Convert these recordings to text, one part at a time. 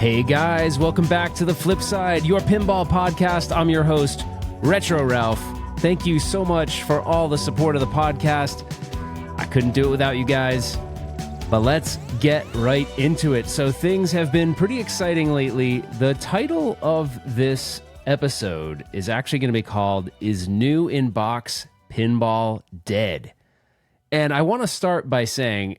Hey guys, welcome back to The Flip Side, your pinball podcast. I'm your host, Retro Ralph. Thank you so much for all the support of the podcast. I couldn't do it without you guys, but let's get right into it. So things have been pretty exciting lately. The title of this episode is actually going to be called, Is New in Box Pinball Dead? And I want to start by saying,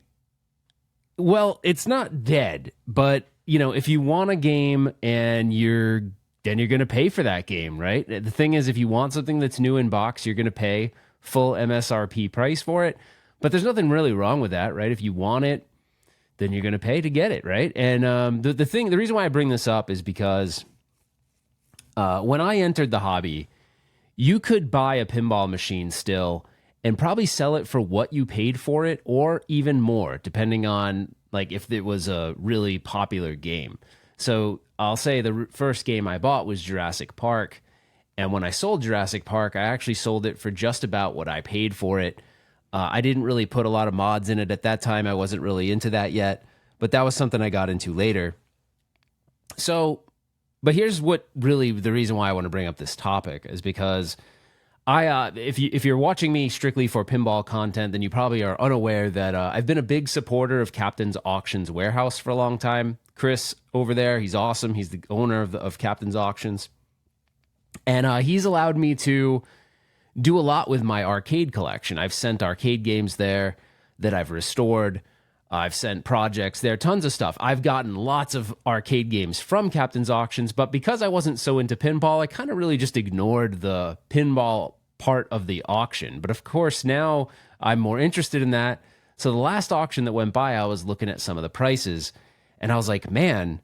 well, it's not dead, but you know, if you want a game and you're going to pay for that game, right? The thing is, if you want something that's new in box, you're going to pay full MSRP price for it. But there's nothing really wrong with that, right? If you want it, then you're going to pay to get it, right? And the reason why I bring this up is because when I entered the hobby, you could buy a pinball machine still and probably sell it for what you paid for it, or even more, depending on like if it was a really popular game. So I'll say the first game I bought was Jurassic Park. And when I sold Jurassic Park, I actually sold it for just about what I paid for it. I didn't really put a lot of mods in it at that time. I wasn't really into that yet, but that was something I got into later. So, but here's what really the reason why I want to bring up this topic is because if you're watching me strictly for pinball content, then you probably are unaware that I've been a big supporter of Captain's Auctions Warehouse for a long time. Chris over there, he's awesome. He's the owner of Captain's Auctions. And he's allowed me to do a lot with my arcade collection. I've sent arcade games there that I've restored. I've sent projects there, tons of stuff. I've gotten lots of arcade games from Captain's Auctions, but because I wasn't so into pinball, I kind of really just ignored the pinball part of the auction. But of course, now I'm more interested in that. So the last auction that went by, I was looking at some of the prices, and I was like, man,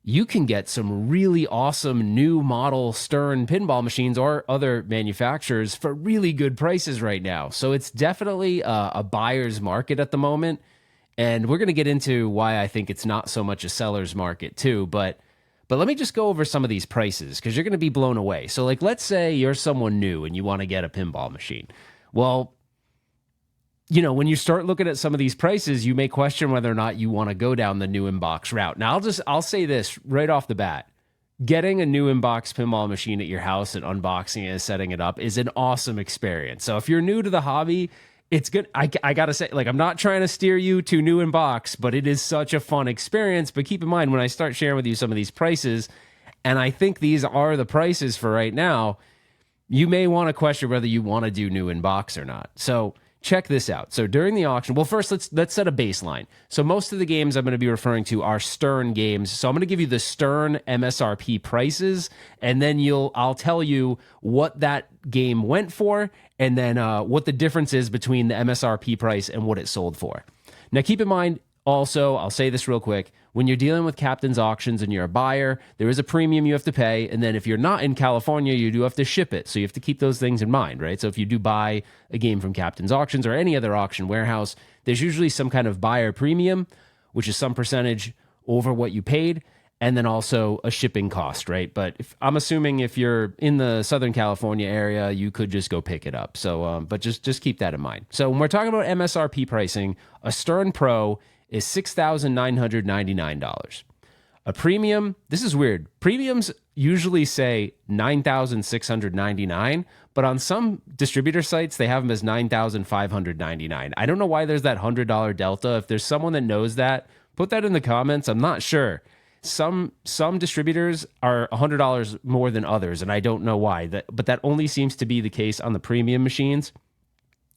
you can get some really awesome new model Stern pinball machines or other manufacturers for really good prices right now. So it's definitely a buyer's market at the moment. And we're going to get into why I think it's not so much a seller's market too. But let me just go over some of these prices because you're going to be blown away. So like, let's say you're someone new and you want to get a pinball machine. Well, you know, when you start looking at some of these prices, you may question whether or not you want to go down the new in-box route. Now, I'll say this right off the bat. Getting a new in-box pinball machine at your house and unboxing it and setting it up is an awesome experience. So if you're new to the hobby, it's good. I got to say, like, I'm not trying to steer you to new in box, but it is such a fun experience. But keep in mind, when I start sharing with you some of these prices, and I think these are the prices for right now, you may want to question whether you want to do new in box or not. So check this out. So during the auction, well, first let's set a baseline. So most of the games I'm going to be referring to are Stern games. So I'm going to give you the Stern MSRP prices, and then I'll tell you what that game went for, and then what the difference is between the MSRP price and what it sold for. Now, keep in mind, also, I'll say this real quick, when you're dealing with Captain's Auctions and you're a buyer, there is a premium you have to pay, and then if you're not in California, you do have to ship it, so you have to keep those things in mind, right? So if you do buy a game from Captain's Auctions or any other auction warehouse, there's usually some kind of buyer premium, which is some percentage over what you paid, and then also a shipping cost, right? But I'm assuming if you're in the Southern California area, you could just go pick it up. So, but just keep that in mind. So when we're talking about MSRP pricing, a Stern Pro is $6,999. A premium, this is weird. Premiums usually say $9,699, but on some distributor sites, they have them as $9,599. I don't know why there's that $100 delta. If there's someone that knows that, put that in the comments. I'm not sure. Some distributors are $100 more than others, and I don't know why. But that only seems to be the case on the premium machines.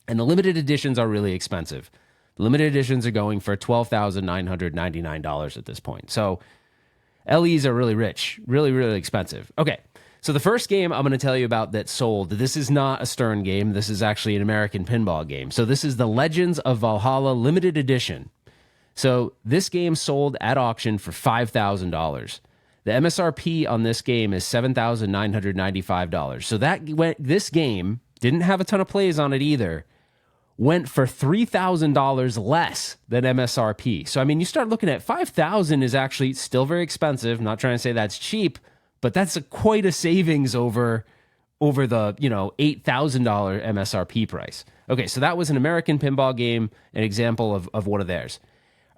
And the limited editions are really expensive. The limited editions are going for $12,999 at this point. So LEs are really rich, really, really expensive. Okay, so the first game I'm going to tell you about that sold, this is not a Stern game. This is actually an American pinball game. So this is the Legends of Valhalla limited edition. So this game sold at auction for $5,000. The MSRP on this game is $7,995. So this game didn't have a ton of plays on it either. Went for $3,000 less than MSRP. So I mean, you start looking at $5,000 is actually still very expensive. I'm not trying to say that's cheap, but that's quite a savings over the $8,000 MSRP price. Okay, so that was an American pinball game, an example of one of theirs.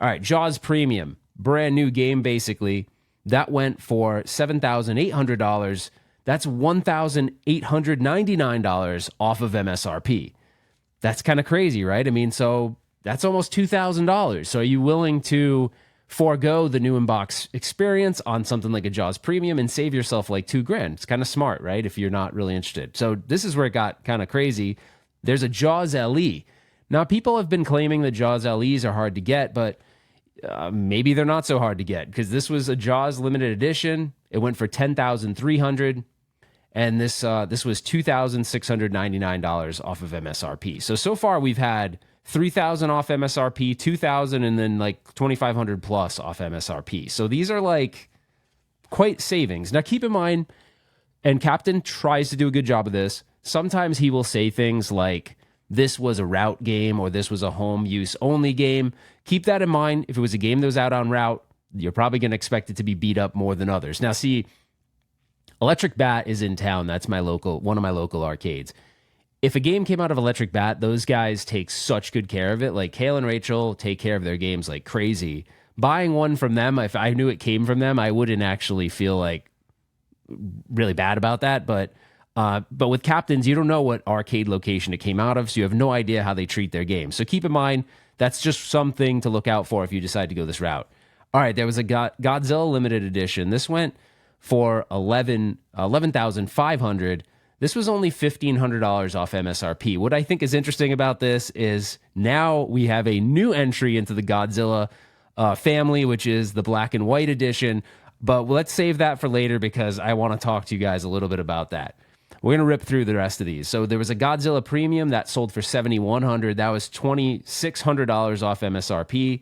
All right, Jaws Premium, brand new game basically. That went for $7,800. That's $1,899 off of MSRP. That's kind of crazy, right? I mean, so that's almost $2,000. So are you willing to forego the new in-box experience on something like a Jaws Premium and save yourself like $2,000? It's kind of smart, right? If you're not really interested. So this is where it got kind of crazy. There's a Jaws LE. Now, people have been claiming that Jaws LEs are hard to get, but maybe they're not so hard to get, because this was a Jaws limited edition. It went for $10,300. And this was $2,699 off of MSRP. So far we've had $3,000 off MSRP, $2,000, and then like $2,500 plus off MSRP. So these are like quite savings. Now keep in mind, and Captain tries to do a good job of this, sometimes he will say things like, this was a route game or this was a home use only game. Keep that in mind. If it was a game that was out on route, you're probably going to expect it to be beat up more than others. Now see, Electric Bat is in town. That's one of my local arcades. If a game came out of Electric Bat, those guys take such good care of it. Like Kale and Rachel take care of their games like crazy. Buying one from them, if I knew it came from them, I wouldn't actually feel like really bad about that. But with Captains, you don't know what arcade location it came out of, so you have no idea how they treat their games. So keep in mind, that's just something to look out for if you decide to go this route. All right, there was a Godzilla limited edition. This went for $11,500. This was only $1,500 off MSRP. What I think is interesting about this is now we have a new entry into the Godzilla family, which is the black and white edition. But let's save that for later because I want to talk to you guys a little bit about that. We're going to rip through the rest of these. So there was a Godzilla Premium that sold for $7,100. That was $2,600 off MSRP.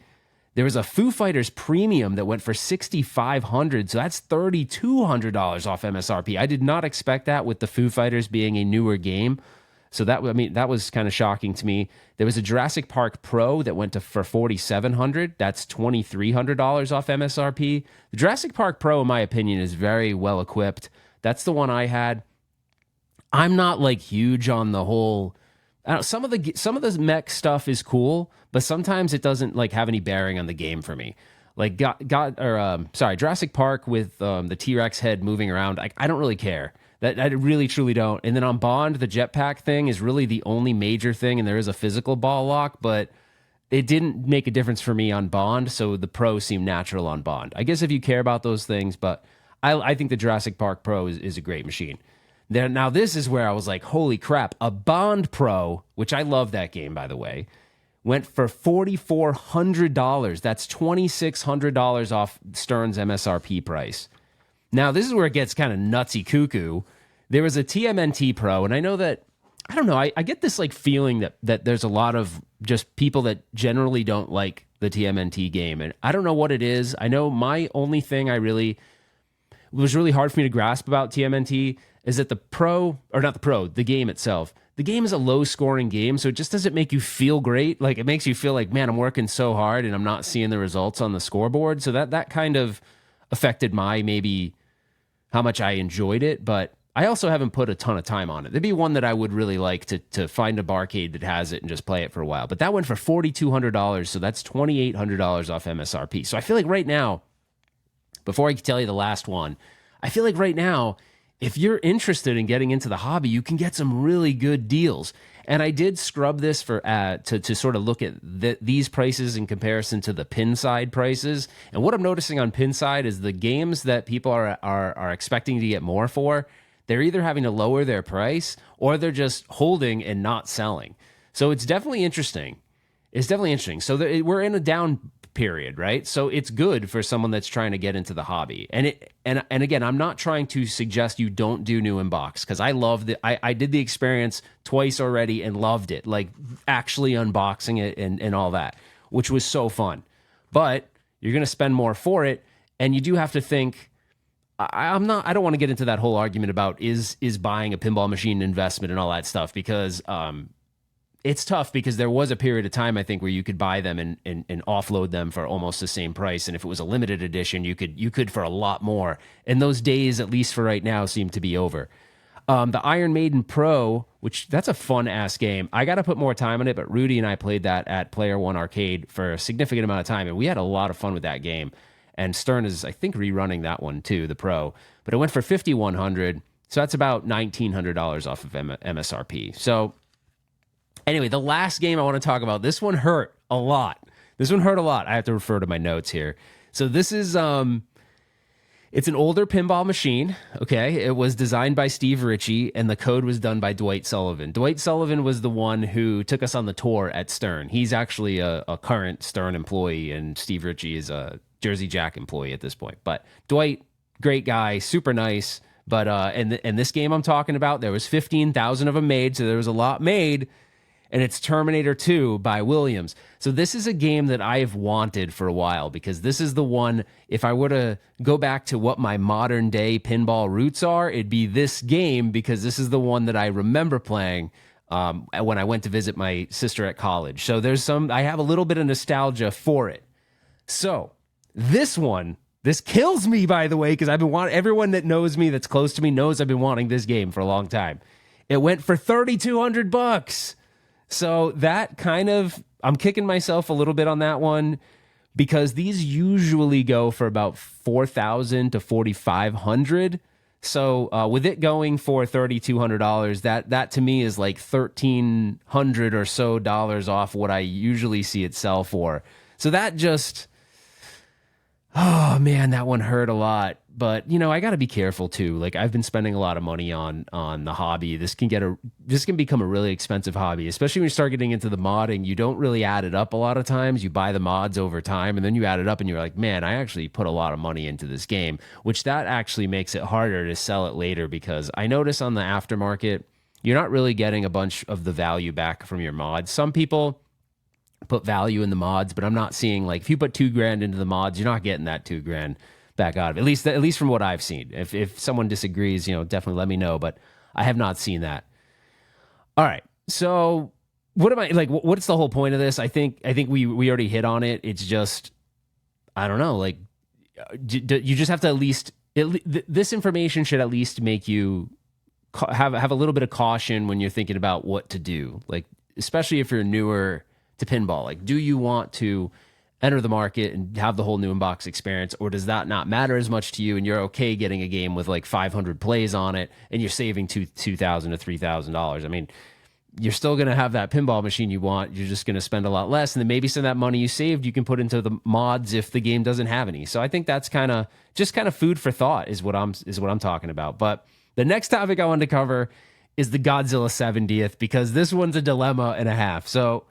There was a Foo Fighters Premium that went for $6,500, so that's $3,200 off MSRP. I did not expect that with the Foo Fighters being a newer game, so that was kind of shocking to me. There was a Jurassic Park Pro that went for $4,700. That's $2,300 off MSRP. The Jurassic Park Pro, in my opinion, is very well equipped. That's the one I had. I'm not like huge on the whole. Some of the mech stuff is cool, but sometimes it doesn't like have any bearing on the game for me. Like Jurassic Park with the T-Rex head moving around. I don't really care. That I really truly don't. And then on Bond, the jetpack thing is really the only major thing, and there is a physical ball lock, but it didn't make a difference for me on Bond. So the Pro seemed natural on Bond. I guess if you care about those things, but I think the Jurassic Park Pro is a great machine. Now, this is where I was like, holy crap, a Bond Pro, which I love that game, by the way, went for $4,400. That's $2,600 off Stern's MSRP price. Now, this is where it gets kind of nutsy cuckoo. There was a TMNT Pro, and I know that, I don't know, I get this like feeling that there's a lot of just people that generally don't like the TMNT game, and I don't know what it is. I know my only thing it was really hard for me to grasp about TMNT is that the game itself, the game is a low-scoring game, so it just doesn't make you feel great. Like, it makes you feel like, man, I'm working so hard and I'm not seeing the results on the scoreboard. So that kind of affected maybe how much I enjoyed it, but I also haven't put a ton of time on it. There'd be one that I would really like to find a barcade that has it and just play it for a while. But that went for $4,200, so that's $2,800 off MSRP. So I feel like right now, before I can tell you the last one, I feel like right now, if you're interested in getting into the hobby, you can get some really good deals. And I did scrub this to sort of look at these prices in comparison to the Pinside prices. And what I'm noticing on Pinside is the games that people are expecting to get more for, they're either having to lower their price or they're just holding and not selling. So it's definitely interesting. So we're in a down period, right? So it's good for someone that's trying to get into the hobby. And again, I'm not trying to suggest you don't do new inbox, because I love I did the experience twice already and loved it, like actually unboxing it and all that, which was so fun. But you're going to spend more for it, and you do have to think. I don't want to get into that whole argument about is buying a pinball machine an investment and all that stuff, because it's tough, because there was a period of time, I think, where you could buy them and offload them for almost the same price. And if it was a limited edition, you could for a lot more. And those days, at least for right now, seem to be over. The Iron Maiden Pro, which that's a fun-ass game. I got to put more time on it, but Rudy and I played that at Player One Arcade for a significant amount of time, and we had a lot of fun with that game. And Stern is, I think, rerunning that one too, the Pro. But it went for $5,100, so that's about $1,900 off of MSRP. So anyway, the last game I want to talk about, this one hurt a lot. I have to refer to my notes here. So this is it's an older pinball machine, okay? It was designed by Steve Ritchie, and the code was done by Dwight Sullivan. Dwight Sullivan was the one who took us on the tour at Stern. He's actually a current Stern employee, and Steve Ritchie is a Jersey Jack employee at this point. But Dwight, great guy, super nice. But and this game I'm talking about, there was 15,000 of them made, so there was a lot made. And it's Terminator 2 by Williams. So this is a game that I have wanted for a while, because this is the one, if I were to go back to what my modern day pinball roots are, it'd be this game, because this is the one that I remember playing when I went to visit my sister at college. So I have a little bit of nostalgia for it. So this one, this kills me, by the way, because I've been wanting, everyone that knows me, that's close to me, knows I've been wanting this game for a long time. It went for $3,200. So that kind of, I'm kicking myself a little bit on that one, because these usually go for about $4,000 to $4,500. So with it going for $3,200, that to me is like $1,300 or so off what I usually see it sell for. So that just, oh man, that one hurt a lot. But I got to be careful too. Like, I've been spending a lot of money on the hobby. This can become a really expensive hobby, especially when you start getting into the modding. You don't really add it up a lot of times. You buy the mods over time, and then you add it up, and you're like, man, I actually put a lot of money into this game, which that actually makes it harder to sell it later, because I notice on the aftermarket, you're not really getting a bunch of the value back from your mods. Some people put value in the mods, but I'm not seeing, like, if you put $2,000 into the mods, you're not getting that $2,000 back out of it. At least from what I've seen. If someone disagrees, definitely let me know, but I have not seen that. All right. So what am I like? What's the whole point of this? I think we already hit on it. It's just, I don't know. Like, you just have to this information should at least make you have a little bit of caution when you're thinking about what to do. Like, especially if you're newer to pinball, like, do you want to enter the market and have the whole new in-box experience, or does that not matter as much to you, and you're okay getting a game with like 500 plays on it, and you're saving $2,000 to $3,000? I mean, you're still going to have that pinball machine you want. You're just going to spend a lot less, and then maybe some of that money you saved you can put into the mods if the game doesn't have any. So I think that's kind of food for thought is what I'm talking about. But the next topic I wanted to cover is the Godzilla 70th, because this one's a dilemma and a half. So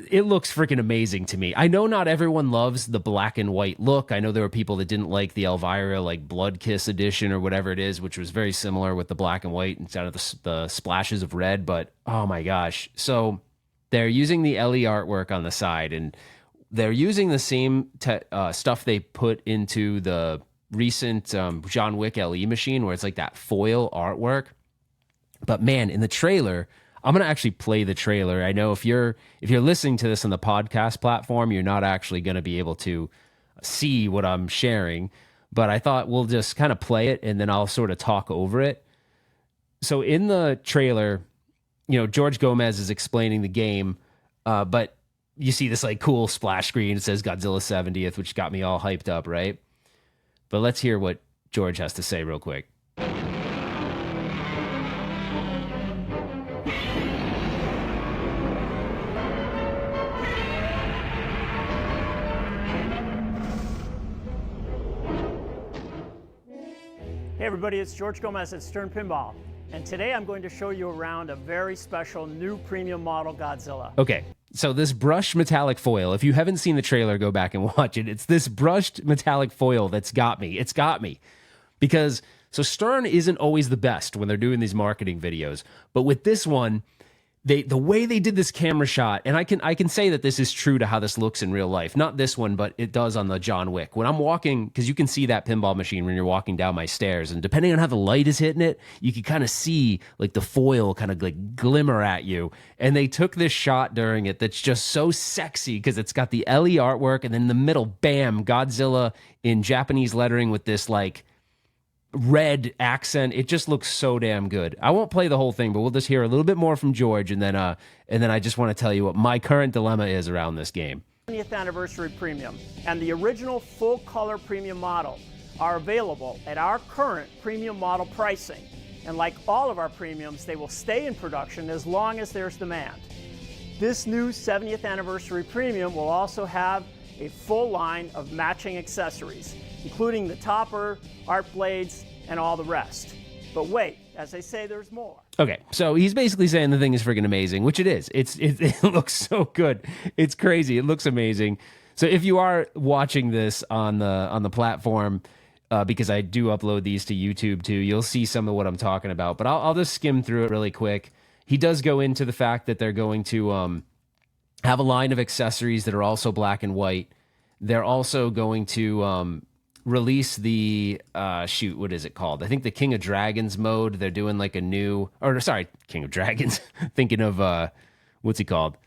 it looks freaking amazing to me. I know not everyone loves the black and white look. I know there were people that didn't like the Elvira, like Blood Kiss edition or whatever it is, which was very similar with the black and white instead of the splashes of red. But oh my gosh. So they're using the LE artwork on the side, and they're using the same stuff they put into the recent John Wick LE machine, where it's like that foil artwork. But man, in the trailer, I'm going to actually play the trailer. I know if you're listening to this on the podcast platform, you're not actually going to be able to see what I'm sharing, but I thought we'll just kind of play it, and then I'll sort of talk over it. So in the trailer, George Gomez is explaining the game, but you see this like cool splash screen. It says Godzilla 70th, which got me all hyped up, right? But let's hear what George has to say real quick. Hey everybody, it's George Gomez at Stern Pinball, and today I'm going to show you around a very special new premium model Godzilla. Okay, so this brushed metallic foil, if you haven't seen the trailer, go back and watch it. It's this brushed metallic foil that's got me. It's got me. Because, so Stern isn't always the best when they're doing these marketing videos, but with this one, the way they did this camera shot, and I can say that this is true to how this looks in real life. Not this one, but it does on the John Wick. When I'm walking, because you can see that pinball machine when you're walking down my stairs, and depending on how the light is hitting it, you can kind of see like the foil kind of like glimmer at you. And they took this shot during it that's just so sexy, because it's got the LE artwork, and then in the middle, bam, Godzilla in Japanese lettering with this like red accent. It just looks so damn good. I won't play the whole thing, but we'll just hear a little bit more from George, and then I just want to tell you what my current dilemma is around this game. 70th Anniversary Premium and the original full color premium model are available at our current premium model pricing. And like all of our premiums, they will stay in production as long as there's demand. This new 70th Anniversary Premium will also have a full line of matching accessories, including the topper, art blades, and all the rest. But wait, as they say, there's more. Okay, so he's basically saying the thing is freaking amazing, which it is. It looks so good. It's crazy. It looks amazing. So if you are watching this on the platform, because I do upload these to YouTube too, you'll see some of what I'm talking about. But I'll just skim through it really quick. He does go into the fact that they're going to have a line of accessories that are also black and white. They're also going to release the what is it called? I think the King of Dragons mode. They're doing like a new, or sorry, King of Dragons. Thinking of what's he called?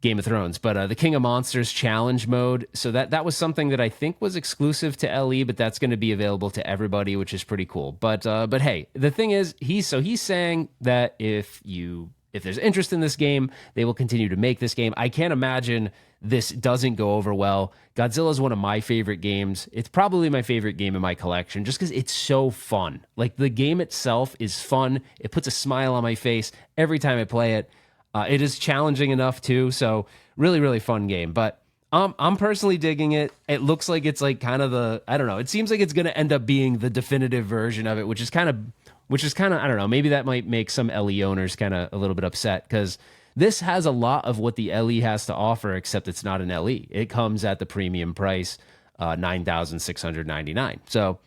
Game of Thrones, but the King of Monsters challenge mode. So that was something that I think was exclusive to LE, but that's going to be available to everybody, which is pretty cool. But hey, the thing is, he's saying that if there's interest in this game, they will continue to make this game. I can't imagine this doesn't go over well. Godzilla is one of my favorite games. It's probably my favorite game in my collection just because it's so fun. Like, the game itself is fun. It puts a smile on my face every time I play it. It is challenging enough too, so really, really fun game. But I'm personally digging it. It looks like it's like kind of I don't know. It seems like it's going to end up being the definitive version of it, which is kind of I don't know. Maybe that might make some LE owners kind of a little bit upset because this has a lot of what the LE has to offer, except it's not an LE. It comes at the premium price, $9,699. So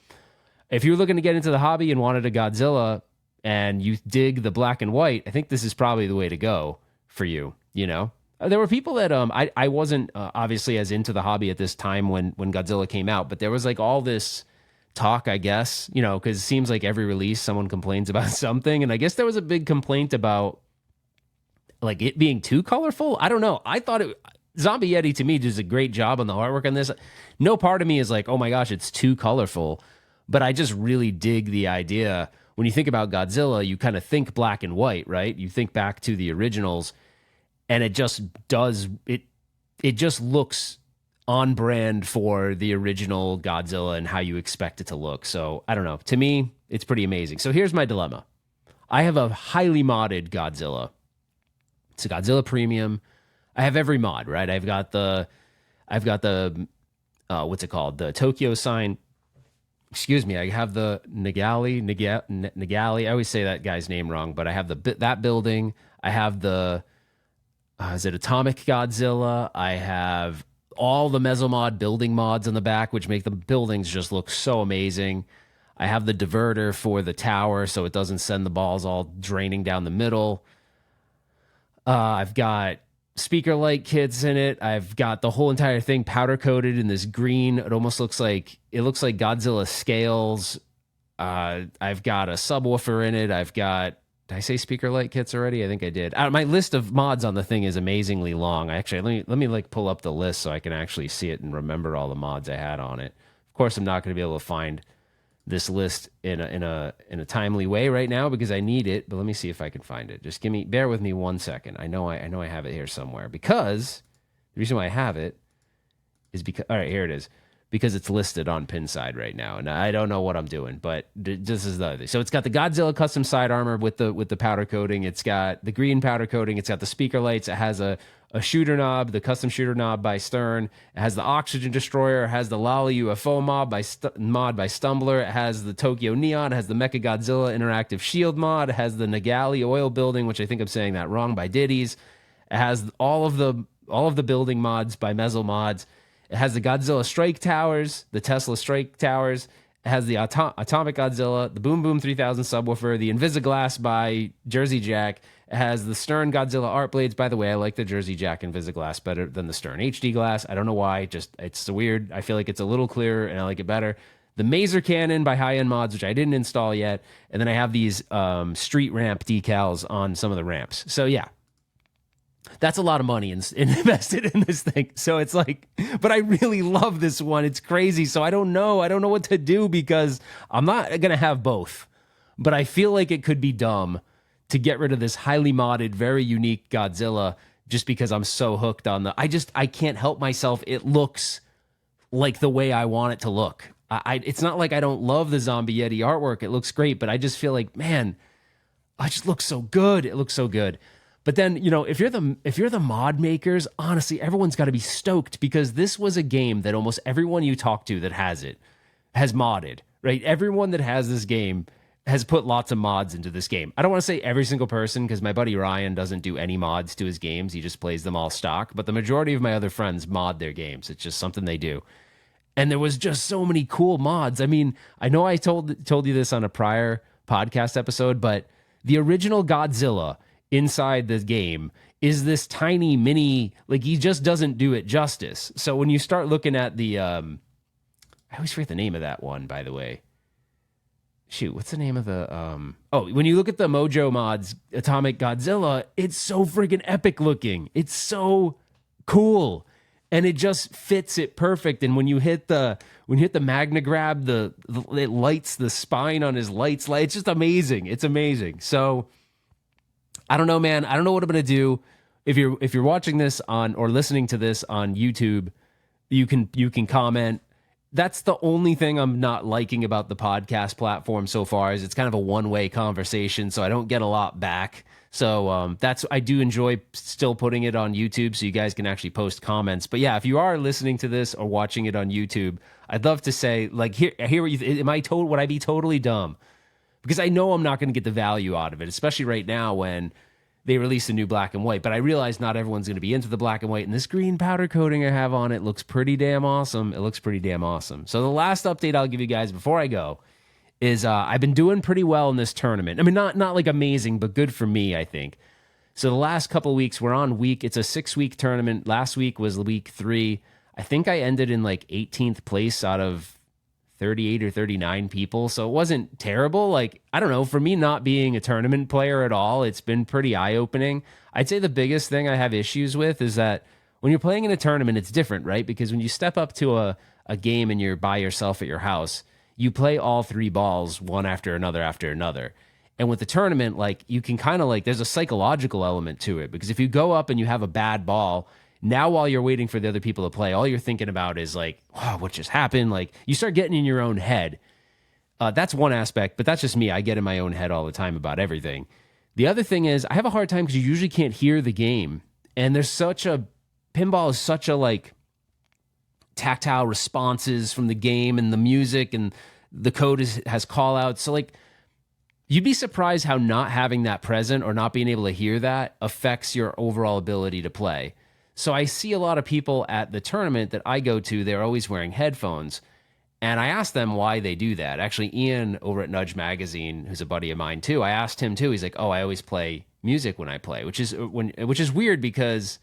if you're looking to get into the hobby and wanted a Godzilla, and you dig the black and white, I think this is probably the way to go for you, you know? There were people that, I wasn't obviously as into the hobby at this time when Godzilla came out, but there was like all this talk, I guess, you know, because it seems like every release someone complains about something, and I guess there was a big complaint about like it being too colorful. I don't know. I thought Zombie Yeti to me does a great job on the artwork on this. No part of me is like, oh my gosh, it's too colorful, but I just really dig the idea. When you think about Godzilla, you kind of think black and white, right? You think back to the originals, and it just does it just looks on brand for the original Godzilla and how you expect it to look. So I don't know. To me, it's pretty amazing. So here's my dilemma. I have a highly modded Godzilla. It's a Godzilla Premium. I have every mod, right? I've got the what's it called? The Tokyo sign. Excuse me, I have the Nagali. I always say that guy's name wrong, but I have that building. I have the, is it Atomic Godzilla? I have all the Mesomod building mods on the back, which make the buildings just look so amazing. I have the diverter for the tower, so it doesn't send the balls all draining down the middle. I've got speaker light kits in it. I've got the whole entire thing powder coated in this green. It looks like Godzilla scales. I've got a subwoofer in it. Did I say speaker light kits already? I think I did. My list of mods on the thing is amazingly long. Actually, let me like pull up the list so I can actually see it and remember all the mods I had on it. Of course, I'm not going to be able to find this list in a timely way right now because I need it, but let me see if I can find it. Just bear with me 1 second. I know I have it here somewhere, because the reason why I have it is because, all right, here it is, because it's listed on Pinside right now, and I don't know what I'm doing, but this is the other. So it's got the Godzilla custom side armor with the powder coating. It's got the green powder coating. It's got the speaker lights. It has a shooter knob, the custom shooter knob by Stern. It has the oxygen destroyer. It has the Lolly UFO mod by Stumbler. It has the Tokyo Neon. It has the Mecha Godzilla interactive shield mod. It has the Nagali oil building, which I think I'm saying that wrong, by Diddy's. It has all of the building mods by Mesomods. It has the Godzilla Strike Towers, the Tesla Strike Towers. It has the Atomic Godzilla, the Boom Boom 3000 subwoofer, the Invisiglass by Jersey Jack. It has the Stern Godzilla art blades. By the way, I like the Jersey Jack Invisiglass better than the Stern HD glass. I don't know why. Just, it's so weird. I feel like it's a little clearer and I like it better. The Maser Cannon by High End Mods, which I didn't install yet. And then I have these street ramp decals on some of the ramps. So yeah, that's a lot of money invested in this thing. So it's like, but I really love this one. It's crazy. So I don't know what to do, because I'm not going to have both. But I feel like it could be dumb to get rid of this highly modded, very unique Godzilla just because I'm so hooked on I can't help myself. It looks like the way I want it to look. It's not like I don't love the Zombie Yeti artwork. It looks great, but I just feel like, man, it just looks so good. It looks so good. But then, if you're the mod makers, honestly, everyone's got to be stoked, because this was a game that almost everyone you talk to that has it has modded, right? Everyone that has this game has put lots of mods into this game. I don't want to say every single person, because my buddy Ryan doesn't do any mods to his games. He just plays them all stock. But the majority of my other friends mod their games. It's just something they do. And there was just so many cool mods. I mean, I know I told you this on a prior podcast episode, but the original Godzilla inside the game is this tiny mini, like, he just doesn't do it justice. So when you start looking at the, I always forget the name of that one, by the way. Shoot, what's the name of the, when you look at the Mojo Mods Atomic Godzilla, it's so friggin' epic looking. It's so cool. And it just fits it perfect. And when you hit the Magna Grab, it lights the spine on his lights. It's just amazing. It's amazing. So I don't know, man. I don't know what I'm gonna do. If you're watching this on or listening to this on YouTube, you can comment. That's the only thing I'm not liking about the podcast platform so far, is it's kind of a one-way conversation, so I don't get a lot back. So I do enjoy still putting it on YouTube, so you guys can actually post comments. But yeah, if you are listening to this or watching it on YouTube, I'd love to say, like, here would I be totally dumb? Because I know I'm not going to get the value out of it, especially right now when they release a new black and white. But I realize not everyone's going to be into the black and white, and this green powder coating I have on it looks pretty damn awesome. It looks pretty damn awesome. So the last update I'll give you guys before I go is I've been doing pretty well in this tournament. I mean, not like amazing, but good for me, I think. So the last couple of weeks, it's a 6-week tournament. Last week was week 3. I think I ended in like 18th place out of 38 or 39 people. So it wasn't terrible. Like, I don't know, for me not being a tournament player at all, it's been pretty eye-opening. I'd say the biggest thing I have issues with is that when you're playing in a tournament, it's different, right? Because when you step up to a game and you're by yourself at your house, you play all 3 balls one after another after another. And with the tournament, like, you can kind of like, there's a psychological element to it, because if you go up and you have a bad ball, now while you're waiting for the other people to play, all you're thinking about is like, wow, what just happened? Like, you start getting in your own head. That's one aspect, but that's just me. I get in my own head all the time about everything. The other thing is I have a hard time because you usually can't hear the game. And pinball is such a like tactile responses from the game and the music, and the code has call outs. So like, you'd be surprised how not having that present or not being able to hear that affects your overall ability to play. So I see a lot of people at the tournament that I go to, they're always wearing headphones. And I asked them why they do that. Actually, Ian over at Nudge Magazine, who's a buddy of mine too, I asked him too. He's like, oh, I always play music when I play, which is weird because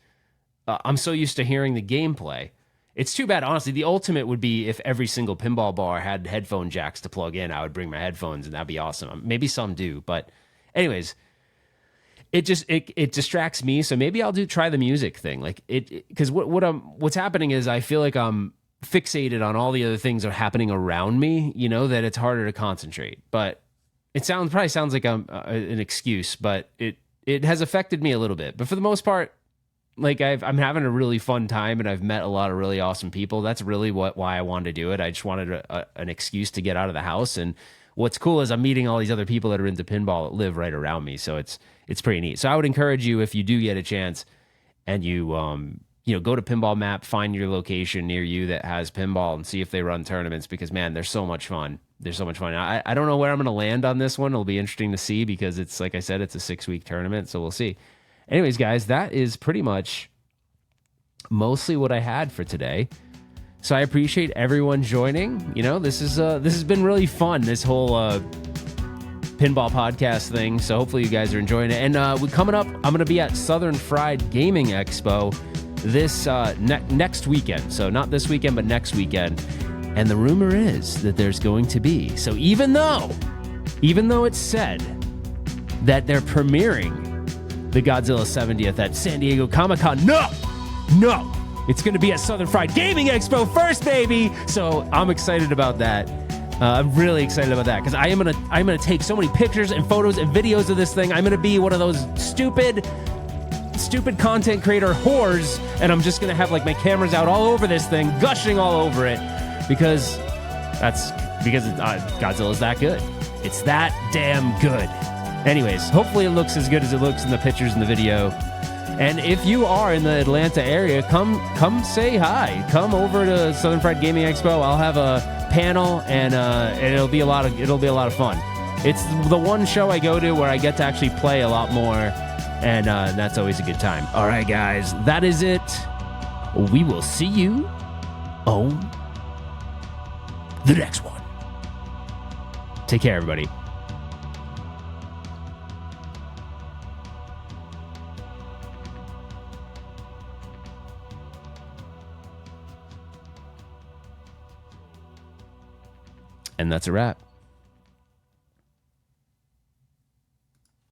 I'm so used to hearing the gameplay. It's too bad, honestly. The ultimate would be if every single pinball bar had headphone jacks to plug in. I would bring my headphones, and that'd be awesome. Maybe some do, but anyways, it distracts me. So maybe I'll try the music thing, like because what's happening is I feel like I'm fixated on all the other things that are happening around me. That it's harder to concentrate. But it probably sounds like I'm an excuse, but it has affected me a little bit. But for the most part, like I'm having a really fun time, and I've met a lot of really awesome people. That's really why I wanted to do it. I just wanted an excuse to get out of the house. And what's cool is I'm meeting all these other people that are into pinball that live right around me. So it's pretty neat. So I would encourage you, if you do get a chance and you go to Pinball Map, find your location near you that has pinball, and see if they run tournaments, because man, they're so much fun. They're so much fun. I don't know where I'm going to land on this one. It'll be interesting to see, because it's, like I said, it's a 6-week tournament. So we'll see. Anyways, guys, that is pretty much mostly what I had for today. So I appreciate everyone joining. This has been really fun, this whole pinball podcast thing. So hopefully you guys are enjoying it. And coming up, I'm going to be at Southern Fried Gaming Expo this next weekend. So not this weekend, but next weekend. And the rumor is that there's going to be. So even though it's said that they're premiering the Godzilla 70th at San Diego Comic-Con, no, it's going to be at Southern Fried Gaming Expo first, baby. So I'm excited about that. I'm really excited about that, because I'm gonna take so many pictures and photos and videos of this thing. I'm gonna be one of those stupid stupid content creator whores, and I'm just gonna have like my cameras out all over this thing, gushing all over it, because Godzilla's that good. It's that damn good. Anyways, hopefully it looks as good as it looks in the pictures in the video. And if you are in the Atlanta area, come say hi. Come over to Southern Fried Gaming Expo. I'll have a panel, and it'll be a lot of fun. It's the one show I go to where I get to actually play a lot more, and that's always a good time. All right, guys, that is it. We will see you on the next one. Take care, everybody. And that's a wrap.